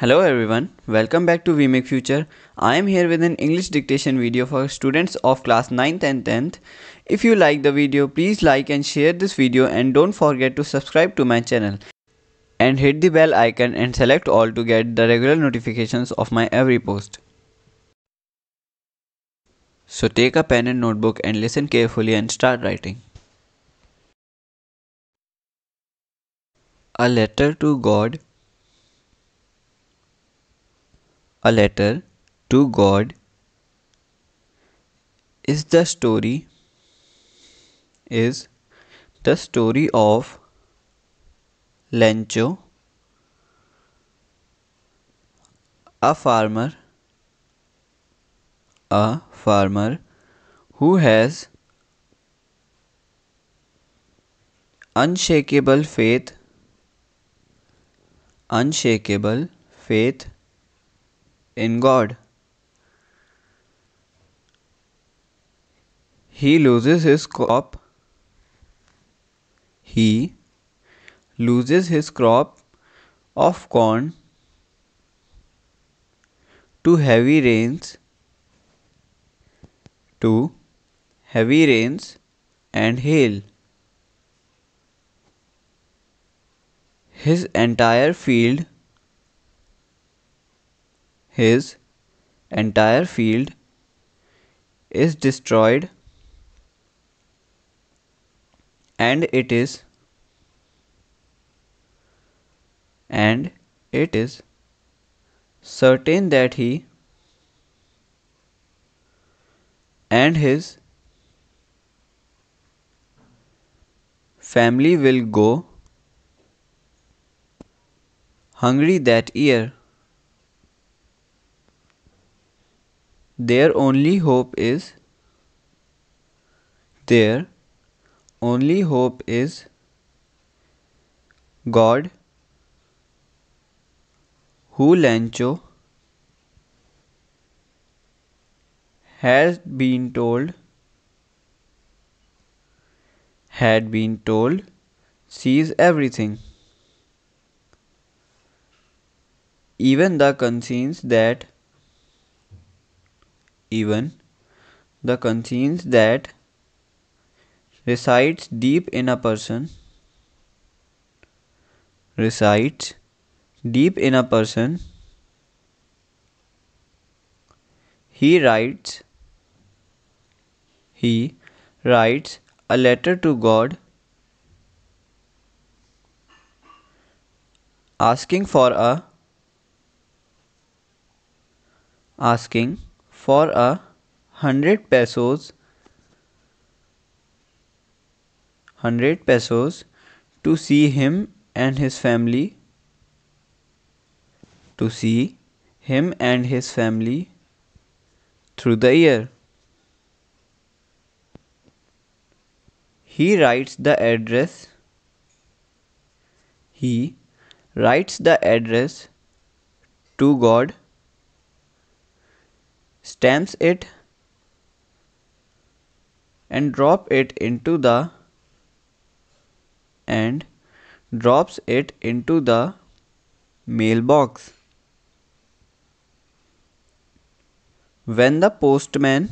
Hello everyone, welcome back to We Make Future. I am here with an English dictation video for students of class 9th and 10th. If you like the video, please like and share this video and don't forget to subscribe to my channel. And hit the bell icon and select all to get the regular notifications of my every post. So take a pen and notebook and listen carefully and start writing. A letter to God. A letter to God is the story of Lencho, a farmer who has unshakable faith in God. He loses his crop of corn to heavy rains and hail. His entire field is destroyed, and it is certain that he and his family will go hungry that year. Their only hope is God, who Lancho had been told sees everything, even the conscience that resides deep in a person. He writes a letter to God asking for a 100 pesos to see him and his family through the year. He writes the address to God, stamps it and drops it into the mailbox. When the postman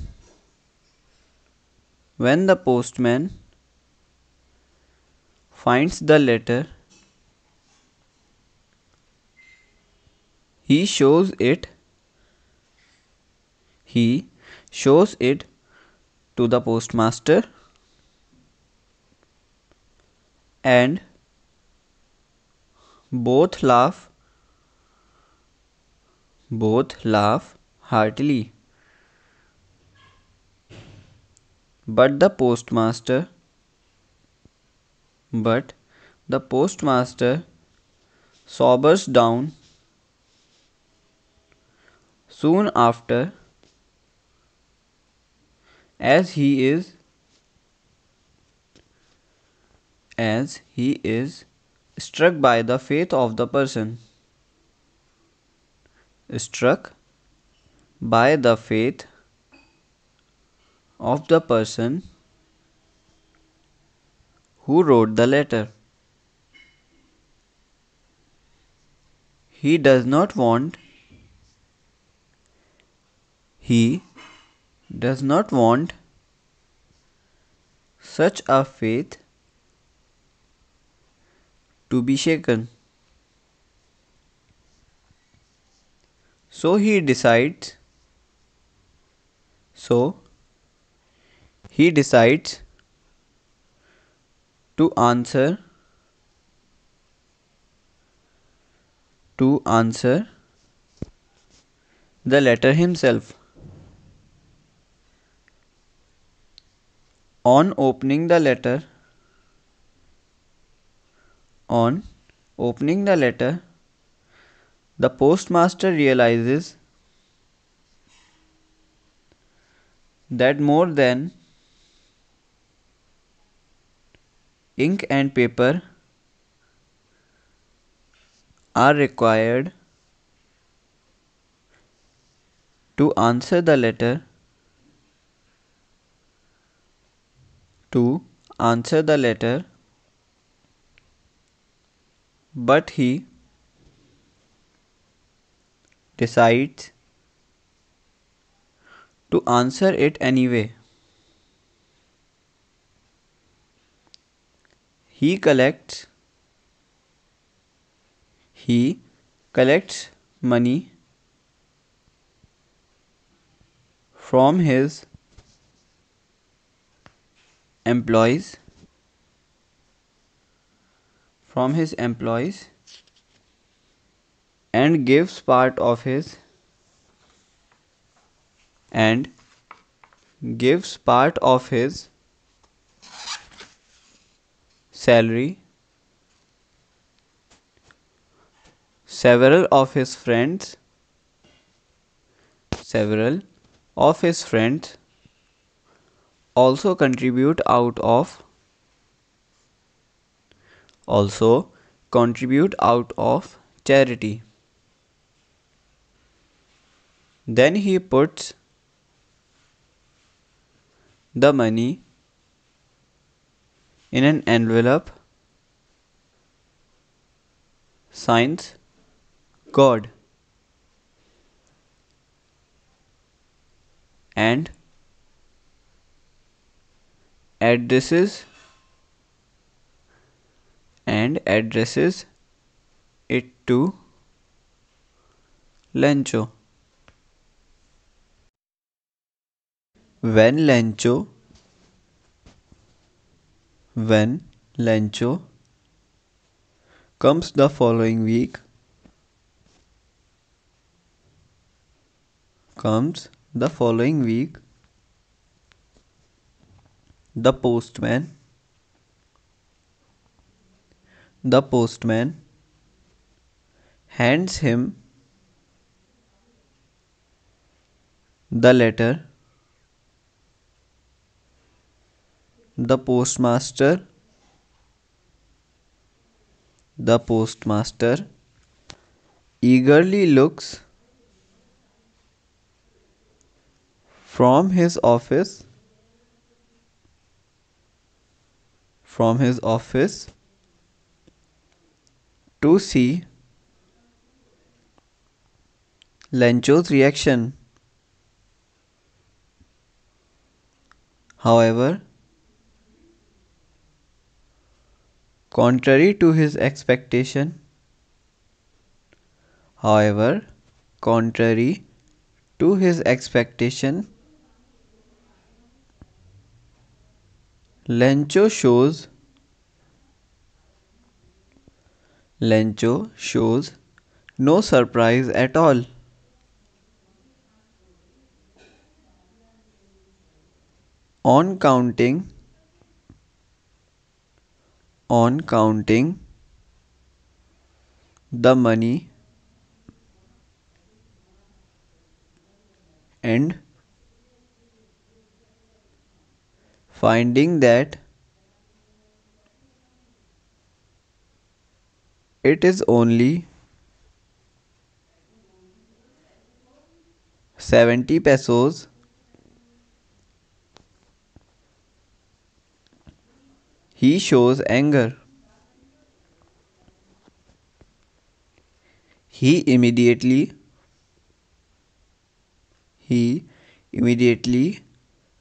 finds the letter, he shows it to the postmaster, and both laugh heartily. But the postmaster sobers down soon after, as he is struck by the faith of the person. Who wrote the letter. He does not want. He does not want such a faith to be shaken. So he decides. So he decides to answer the letter himself. On opening the letter, on opening the letter, the postmaster realizes that more than ink and paper are required to answer the letter, to answer the letter, but he decides to answer it anyway. He collects he collects money from his employees from his employees and gives part of his and gives part of his salary. Several of his friends several of his friends also contribute out of charity. Then he puts the money in an envelope, signs God, and addresses it to Lencho. When Lencho when Lencho comes the following week, the postman hands him the letter. The postmaster eagerly looks from his office to see Lencho's reaction. However, contrary to his expectation, however, contrary to his expectation, Lencho shows no surprise at all. On counting the money and finding that it is only 70 pesos, he shows anger. He immediately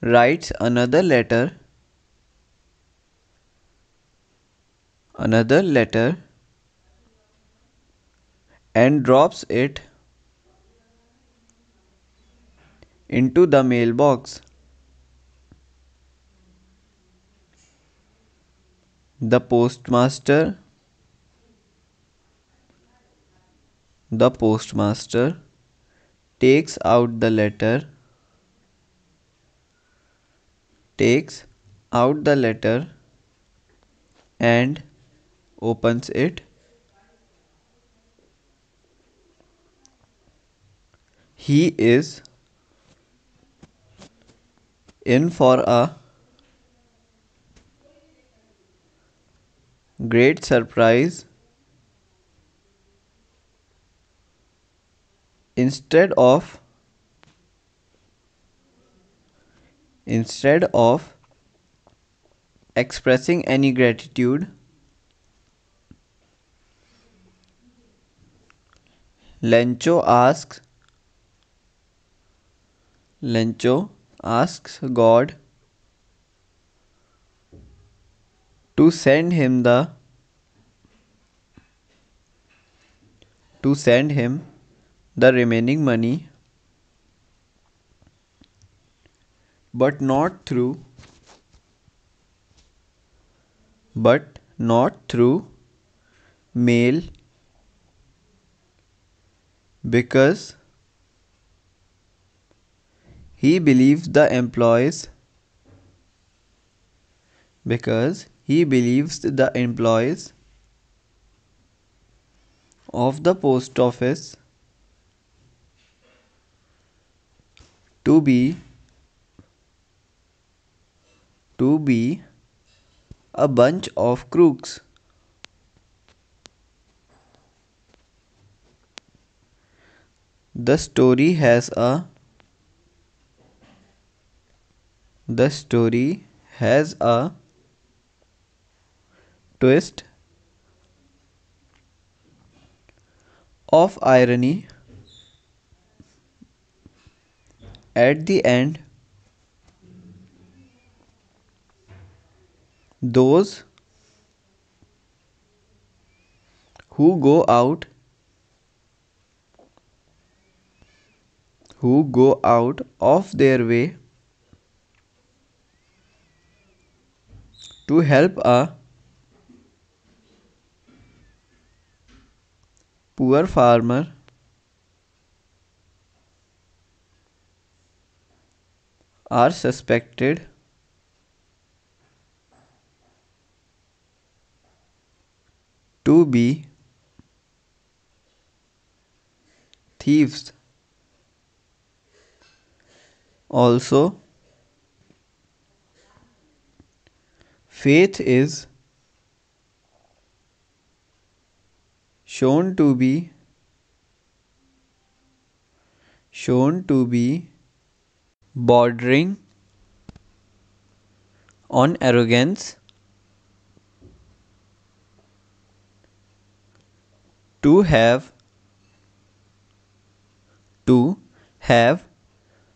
writes another letter and drops it into the mailbox. The postmaster takes out the letter and opens it. He is in for a great surprise. Instead of expressing any gratitude, Lencho asks God to send him the remaining money, but not through mail, because he believes the employees of the post office to be a bunch of crooks. The story has a twist of irony at the end. Those who go out of their way to help a poor farmer are suspected to be thieves. Also, faith is shown to be bordering on arrogance. To have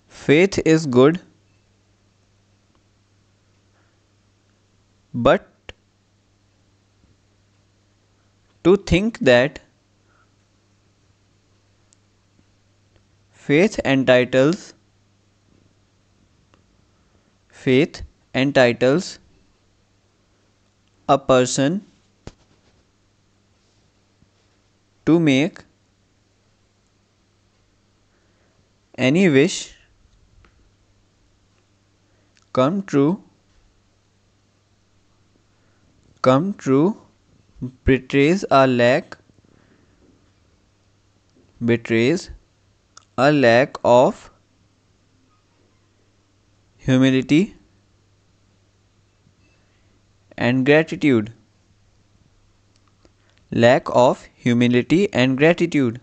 faith is good, but to think that faith entitles a person to make any wish come true betrays a lack of humility and gratitude.